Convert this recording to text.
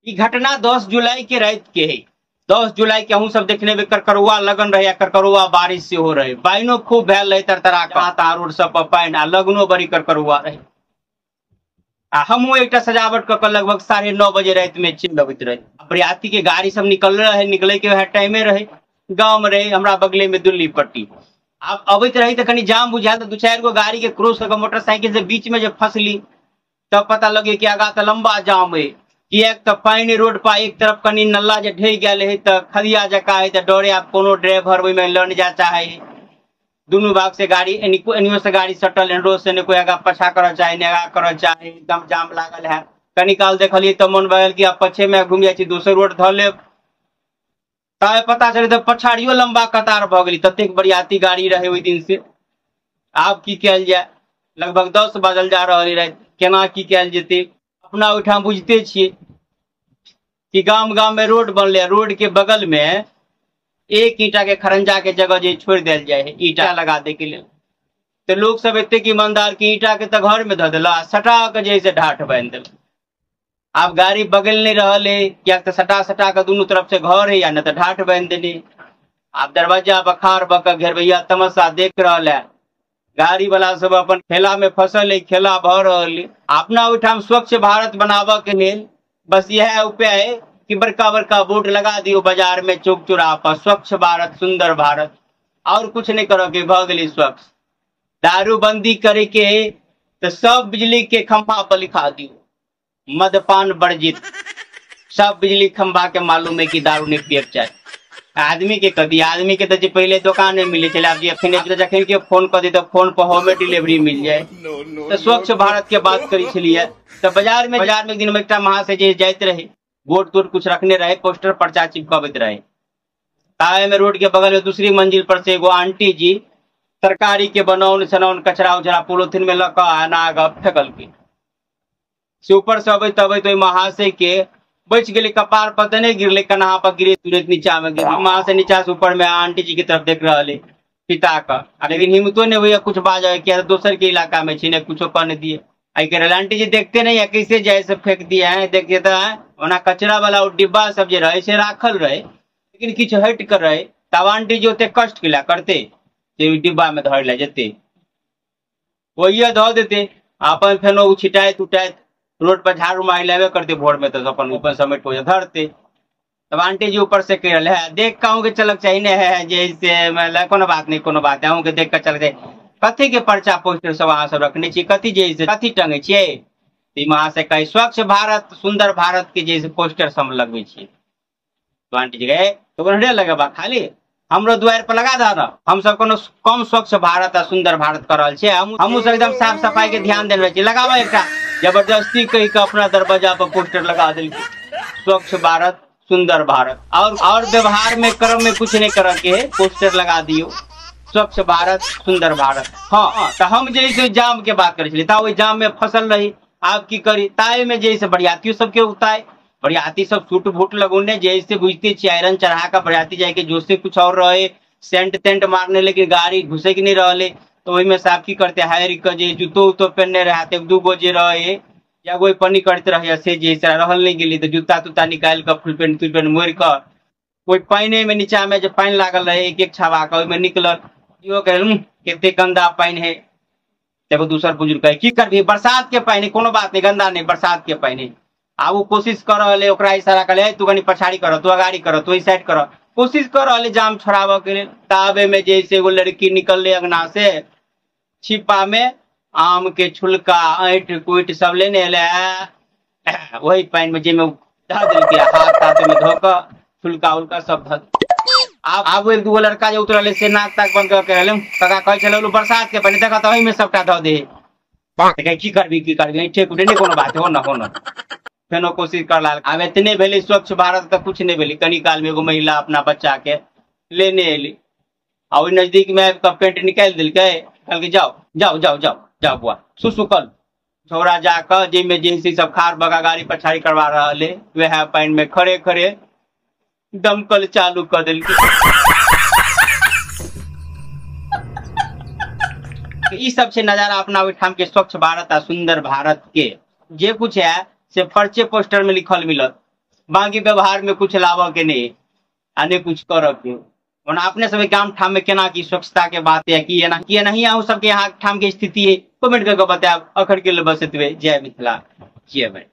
ई घटना 10 जुलाई के रात के है। 10 जुलाई के अहूँ सब देखने में करकरुआ लगन रहे, करकरुआ बारिश से हो रहे, पाइनो खूब भैल रहे, तरतरा का रोड सब पर पाइन आ लगनो बड़ी करकरुआ रहे। आ हमू एक सजावट कर लगभग 9:30 बजे रात में चिन्ह लगत रहे। बरियाती के गाड़ी सब निकल रहे, निकले के वह टाइमे रहे, गाँव में रहे, हमारा बगले में दुल्ली पट्टी। अब अबैत रही तो कहीं जाम बुझा तो 2-4 गो गाड़ी के क्रॉस करके मोटरसाइकिल से बीच में जब फंसली तब पता लगे कि आगा तो लंबा जाम है। कि एक तो पानी रोड पर एक तरफ कनी नल्ला जे ढह गए है तो खदिया जका है तो डरे आप कोनो ड्राइवर वही में लड़ जा चाहे। दोनों भाग से गाड़ी एनियो से गाड़ी सटल रोड से ने कोई आगा पछा कर चाहे ने आगा कर चाहे, एकदम जाम लागल है। कनी काल देखलिए तो मन भगल कि आप पछे में घूम जाए दोसर रोड धर ले, पता चले तो पछाड़ियो लंबा कतार भ गई। ततेक बरियाती गाड़ी रहे ओहि दिन से। आब की कल जाए, लगभग 10 बजल जा रही रहे, केना की कल जेते। अपना ओहिठाम बुझते छिए कि गांव गांव में रोड बनले, रोड के बगल में एक ईंटा के खरंजा के जगह जे छोड़ दिल जाए है ईंटा लगा दे के लिए। तो लोग सब एते की ईमानदार की ईंटा के तो घर में ध दिला, सटा के जैसे ढाठ बांध दिल। आप गाड़ी बगल नहीं रहे, क्या तो सटा सटा के दोनों तरफ से घर है या न तो ढाठ बांध देने। आप दरवाजा बखार बक घेर भैया तमस्सा देख रहा है। गाड़ी वाला सब अपन खेला में फसल है, खेला भ रही। अपना ओहिठाम स्वच्छ भारत बनावे के लिए बस यह उपाय है कि बड़का बड़का बोर्ड लगा दियो बाजार में, चौक चौराहा पर, स्वच्छ भारत सुंदर भारत, और कुछ नहीं करो के भ गई स्वच्छ। दारूबंदी करे के तो सब बिजली के खंभा पर लिखा दियो मदपान वर्जित। सब बिजली खंभा के मालूम है कि दारू नहीं पिए चाहिए। आदमी के कभी आदमी के तो पहले दुकान में मिले चले, जखन के फोन कर दी तो फोन पर होम डिलीवरी मिल जाए। तो स्वच्छ भारत के बात करी छलिए तो बाजार में एक दिन में एक महा से जाते रहे, बोर्ड तोड़ कुछ रखने रहे, पोस्टर पर्चा चिपकावत रहे। तावे में रोड के बगल में दूसरी मंजिल पर से एगो आंटी जी तरकारी के बनौन सनौन कचरा उचरा पोलोथीन में लगा अनाग फेंकल के से ऊपर से अबे तबे तो महाशय के बच गए, कपार पता नहीं गिरले, कन्हा पर गिरे, तुरंत नीचा में गिर। वहां से नीचा से ऊपर में आंटी जी की तरफ देख रहे पिता का, लेकिन हिम्मतो नहीं हुई कुछ बाज क्या दोसर के इलाका में छीने कुछ करने दिए। आई कह आंटी जी देखते नहीं है कैसे जैसे फेंक दिए हैं, देखते तो है कचरा वाला डिब्बा सब जे रहे से राखल रहे, लेकिन किछ हट कर रहे। तब आंटी जी ओते कष्ट किला करते डिब्बा में धर ले जेते, वही धो देते अपन फेनो छिटाइत उटाइत रोड पर झाड़ू मार लेवे करते भोर में, तो अपन ऊपर समेट हो धरते। तब आंटी जी ऊपर से कह रहे है देख कहूँ के चलक चाहिए है जैसे कोनो बात नहीं कोनो बात है के देख कर चल जाए। कथी के पर्चा पोस्टर सब अहाँ सब रखने चाहिए, कथी जैसे कथी टंगे छे वहां से कहे स्वच्छ भारत सुंदर भारत के जैसे पोस्टर सब लगवे छे। तो आंटी जी गए तो लगे बा खाली हमरो द्वार पर लगा दा, हम सब कोनो कम स्वच्छ भारत आ सुंदर भारत कर रहा है, हम सब एकदम साफ सफाई के ध्यान दे रहे लगावा। एक जबरदस्ती कही के अपना दरवाजा पर पोस्टर लगा दिल स्वच्छ भारत सुंदर भारत, और व्यवहार में कर्म में कुछ नहीं कर के पोस्टर लगा दियो स्वच्छ भारत सुंदर भारत। हाँ तो हम जैसे जाम के बात करे वही जाम में फसल रही। आप की करी ताए में जैसे बरियाती सबके उताए, बरियाती सब सूट बूट लगोने जैसे बुझते आयरन चढ़ा कर बरियाती जाए के जोश से कुछ और रहे, सेंट टेंट मारने, लेकिन गाड़ी घुसे की नहीं रहे। तो वही में साफ की करते हायर के जूतो उतो पहनने रहते, 2 गो जे रहे या कोई पनी करते रहे से जैसे रहल नहीं गेली तो जूता तूता निकाल कर फुल पेंट मोड़ कर कोई पानी में नीचा में जो पानी लागल रहे एक छावा का में निकल कितने गंदा पानी है। तब दूसर बुजुर्ग कहे की कर बरसात के पानी कोनो बात नहीं, गंदा नहीं बरसात के पानी। आ वो कोशिश कर रहे ओकरा इशारा कर तू कहीं पछाड़ी कर, तू अगाड़ी कर, तू साइड कर, कोशिश कर रहे जाम छोड़ावे के लिए। ताबे में जैसे एगो लड़की निकल ले अंगना से, छिपा में आम के छुलका ऐठ कुट सब लेने ले वही पानी में जे में धर दिल के हाथ हाथ में धोकर छुलका उलका सब धर। अब एक दूगो लड़का जो उतरल से नाक ताक बंद कर काका कहे चलो बरसात के पानी देखा तो वही में सबटा धो दे की करबी ऐठे कुटे नहीं कोनो बात हो न फेनो कोशिश कर ला। अब इतने भेली स्वच्छ भारत तो कुछ नहीं भेली। कनी काल में एगो महिला अपना बच्चा के लेने एली और नजदीक में पेंट निकाल दिल के कल के जाओ जाओ जाओ जाओ जाओ बुआ सुसु कल छोरा जाकर जिसमें जैसे सब खार बगा गाड़ी पछाड़ी करवा रहा वह पानी में खड़े खड़े दमकल चालू कर दिल। इस सबसे नजारा अपना उठाम के स्वच्छ भारत आ सुंदर भारत के जे कुछ है से पर्चे पोस्टर में लिखल मिलत। बाकी व्यवहार में कुछ लाव के नहीं आने कुछ कर के अपने सब गांव ठाम में केना की स्वच्छता के बात है कि नहीं आहू सबके यहाँ ठाम के स्थिति है कमेंट करके बताया अखर के लिए बस जय मिथिला जय भाई।